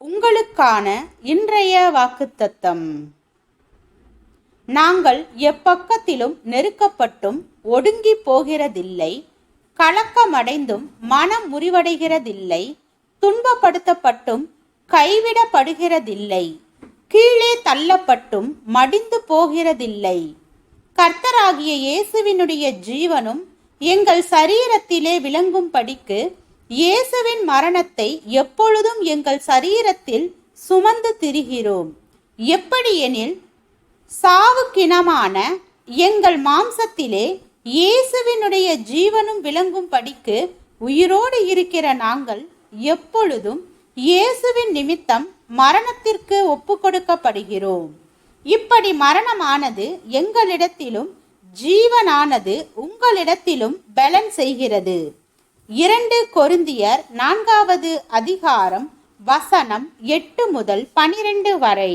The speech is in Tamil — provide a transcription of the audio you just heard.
உங்களுக்கான இன்றைய வாக்குத்தத்தம். நாங்கள் எப்பக்கத்திலும் நெருக்கப்பட்டும் ஒடுங்கி போகிறதில்லை, கலக்கமடைந்தும் மனம் முறிவடைகிறதில்லை, துன்பப்படுத்தப்பட்டும் கைவிடப்படுகிறதில்லை, கீழே தள்ளப்பட்டும் மடிந்து போகிறதில்லை. கர்த்தராகிய இயேசுவினுடைய ஜீவனும் எங்கள் சரீரத்திலே விளங்கும்படிக்கு இயேசுவின் மரணத்தை எப்பொழுதும் எங்கள் சரீரத்தில் சுமந்து திரிகிறோம். எப்படியெனில், சாவுக்கினமான எங்கள் மாம்சத்திலே இயேசுவினுடைய ஜீவனும் விளங்கும்படிக்கு உயிரோடு இருக்கிற நாங்கள் எப்பொழுதும் இயேசுவின் நிமித்தம் மரணத்திற்கு ஒப்பு கொடுக்கப்படுகிறோம். இப்படி மரணமானது எங்களிடத்திலும் ஜீவனானது உங்களிடத்திலும் பலன் செய்கிறது. 2 கொரிந்தியர் 4வது அதிகாரம் வசனம் 8 முதல் 12 வரை.